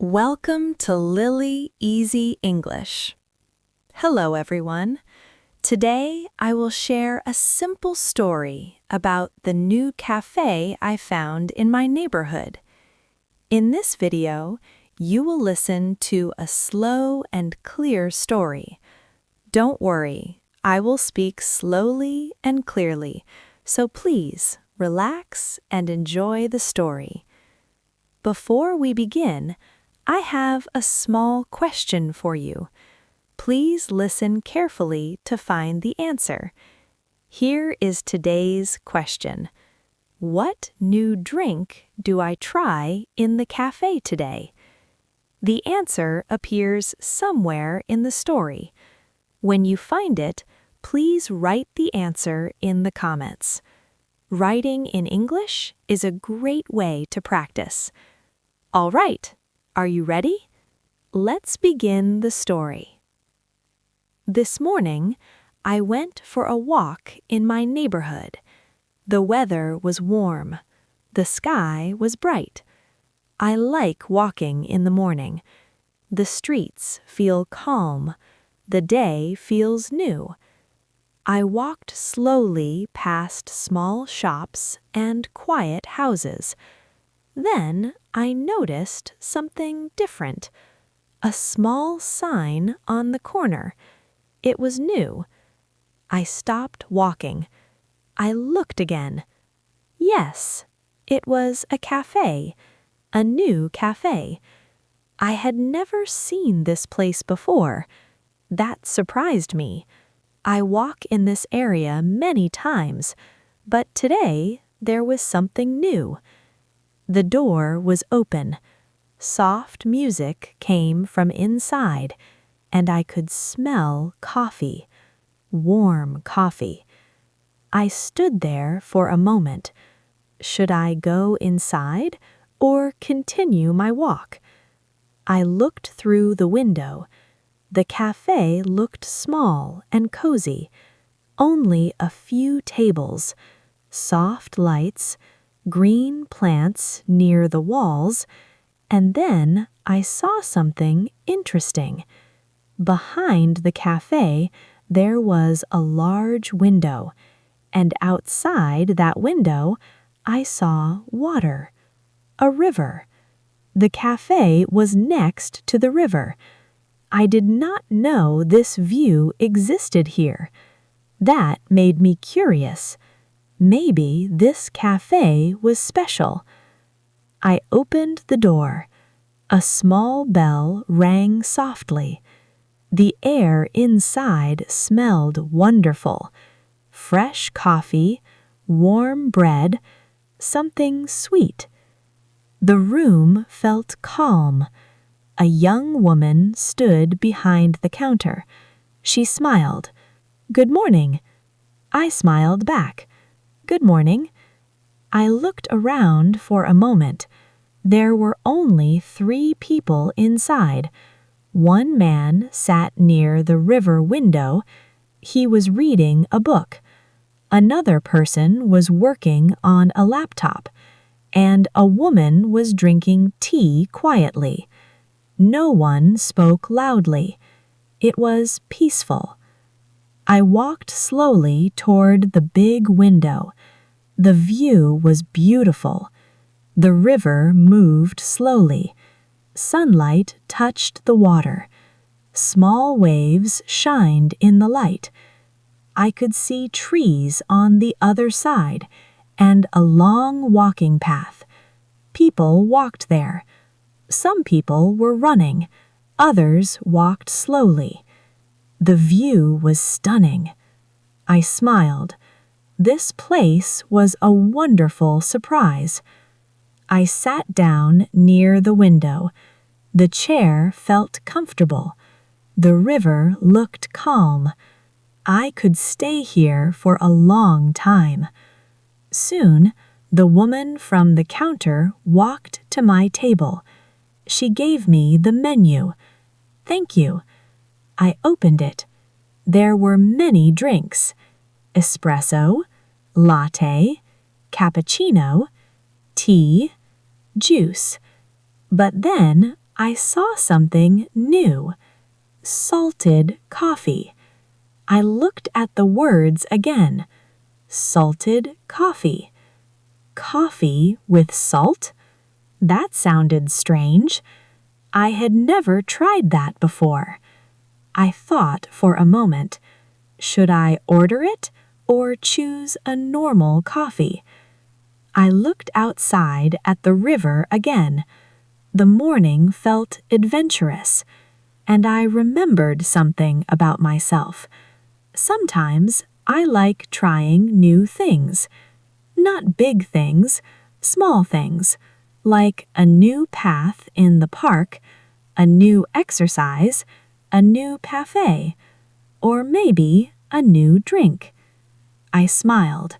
Welcome to Lily Easy English. Hello, everyone. Today, I will share a simple story about the new cafe I found in my neighborhood. In this video, you will listen to a slow and clear story. Don't worry, I will speak slowly and clearly, so please relax and enjoy the story. Before we begin, I have a small question for you. Please listen carefully to find the answer. Here is today's question. What new drink do I try in the cafe today? The answer appears somewhere in the story. When you find it, please write the answer in the comments. Writing in English is a great way to practice. All right. Are you ready? Let's begin the story. This morning, I went for a walk in my neighborhood. The weather was warm. The sky was bright. I like walking in the morning. The streets feel calm. The day feels new. I walked slowly past small shops and quiet houses. Then I noticed something different. A small sign on the corner. It was new. I stopped walking. I looked again. Yes, it was a cafe. A new cafe. I had never seen this place before. That surprised me. I walk in this area many times, but today there was something new. The door was open. Soft music came from inside, and I could smell coffee, warm coffee. I stood there for a moment. Should I go inside or continue my walk? I looked through the window. The cafe looked small and cozy. Only a few tables, soft lights, green plants near the walls, and then I saw something interesting. Behind the cafe, there was a large window, and outside that window, I saw water, a river. The cafe was next to the river. I did not know this view existed here. That made me curious. Maybe this cafe was special. I opened the door. A small bell rang softly. The air inside smelled wonderful. Fresh coffee, warm bread, something sweet. The room felt calm. A young woman stood behind the counter. She smiled. "Good morning." I smiled back. "Good morning." I looked around for a moment. There were only 3 people inside. One man sat near the river window. He was reading a book. Another person was working on a laptop, and a woman was drinking tea quietly. No one spoke loudly. It was peaceful. I walked slowly toward the big window. The view was beautiful. The river moved slowly. Sunlight touched the water. Small waves shined in the light. I could see trees on the other side and a long walking path. People walked there. Some people were running. Others walked slowly. The view was stunning. I smiled. This place was a wonderful surprise. I sat down near the window. The chair felt comfortable. The river looked calm. I could stay here for a long time. Soon, the woman from the counter walked to my table. She gave me the menu. "Thank you." I opened it. There were many drinks. Espresso, latte, cappuccino, tea, juice. But then I saw something new. Salted coffee. I looked at the words again. Salted coffee. Coffee with salt? That sounded strange. I had never tried that before. I thought for a moment. Should I order it or choose a normal coffee? I looked outside at the river again. The morning felt adventurous, and I remembered something about myself. Sometimes I like trying new things. Not big things, small things, like a new path in the park, a new exercise, a new café, or maybe a new drink. I smiled.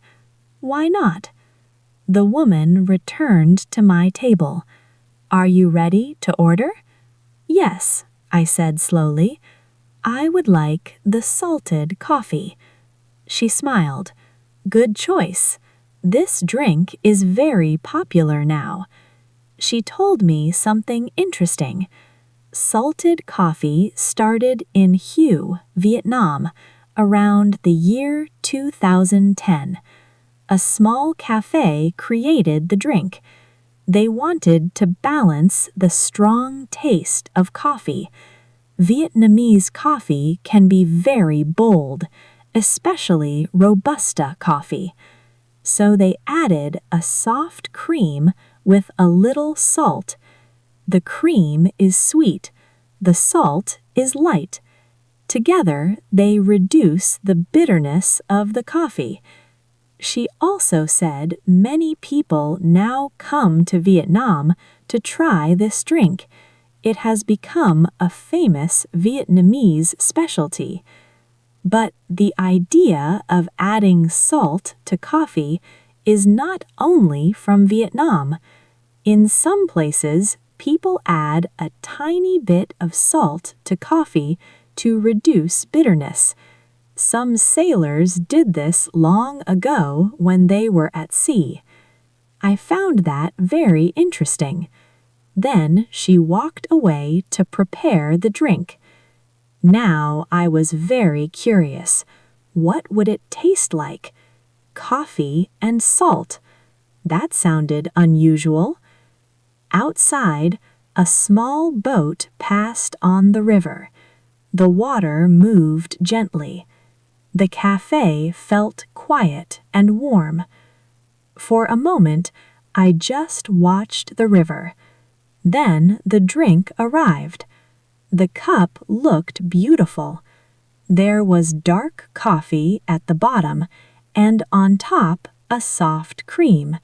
Why not? The woman returned to my table. Are you ready to order? Yes, I said slowly. I would like the salted coffee. She smiled. Good choice. This drink is very popular now. She told me something interesting. Salted coffee started in Hue, Vietnam, around the year 2010. A small cafe created the drink. They wanted to balance the strong taste of coffee. Vietnamese coffee can be very bold, especially Robusta coffee. So they added a soft cream with a little salt. The cream is sweet, the salt is light. Together, they reduce the bitterness of the coffee. She also said many people now come to Vietnam to try this drink. It has become a famous Vietnamese specialty. But the idea of adding salt to coffee is not only from Vietnam. In some places, people add a tiny bit of salt to coffee to reduce bitterness. Some sailors did this long ago when they were at sea. I found that very interesting. Then she walked away to prepare the drink. Now I was very curious. What would it taste like? Coffee and salt. That sounded unusual. Outside, a small boat passed on the river. The water moved gently. The cafe felt quiet and warm. For a moment, I just watched the river. Then the drink arrived. The cup looked beautiful. There was dark coffee at the bottom, and on top a soft cream.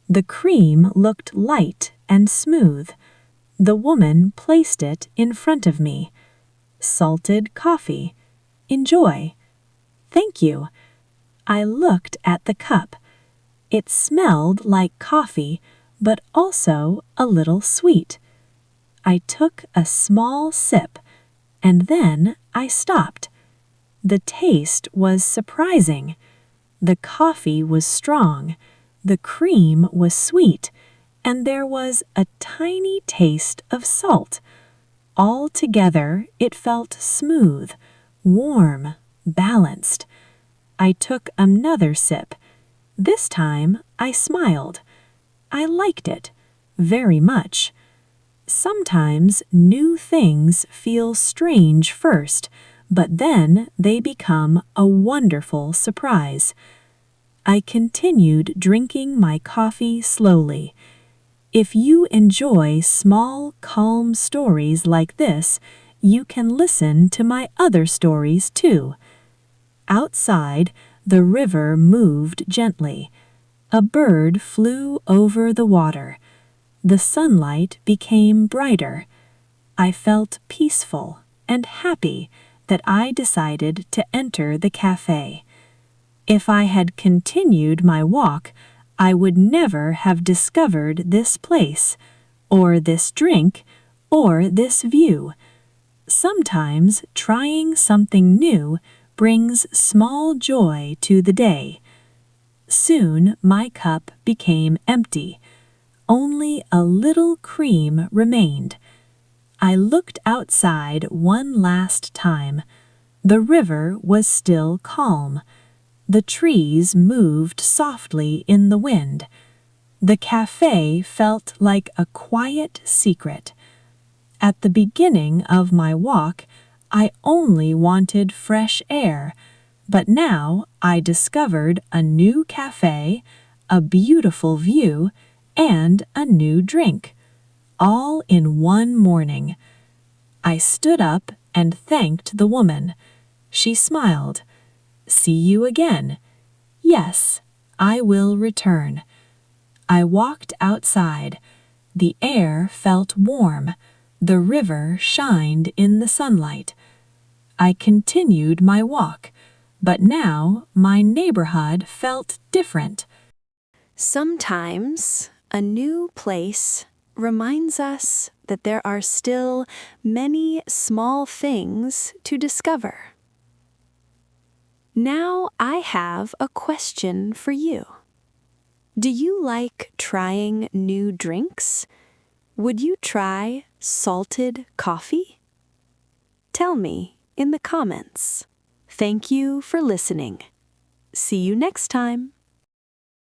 The cream looked light and smooth. The woman placed it in front of me. Salted coffee. Enjoy. Thank you. I looked at the cup. It smelled like coffee, but also a little sweet. I took a small sip, and then I stopped. The taste was surprising. The coffee was strong, the cream was sweet, and there was a tiny taste of salt. Altogether, it felt smooth, warm, balanced. I took another sip. This time, I smiled. I liked it very much. Sometimes new things feel strange first, but then they become a wonderful surprise. I continued drinking my coffee slowly. If you enjoy small, calm stories like this, you can listen to my other stories too. Outside, the river moved gently. A bird flew over the water. The sunlight became brighter. I felt peaceful and happy that I decided to enter the cafe. If I had continued my walk, I would never have discovered this place, or this drink, or this view. Sometimes trying something new brings small joy to the day. Soon my cup became empty. Only a little cream remained. I looked outside one last time. The river was still calm. The trees moved softly in the wind. The cafe felt like a quiet secret. At the beginning of my walk, I only wanted fresh air, but now I discovered a new cafe, a beautiful view, and a new drink, all in one morning. I stood up and thanked the woman. She smiled. "See you again." "Yes, I will return." I walked outside. The air felt warm. The river shined in the sunlight. I continued my walk, but now my neighborhood felt different. Sometimes a new place reminds us that there are still many small things to discover. Now I have a question for you. Do you like trying new drinks? Would you try salted coffee? Tell me in the comments. Thank you for listening. See you next time.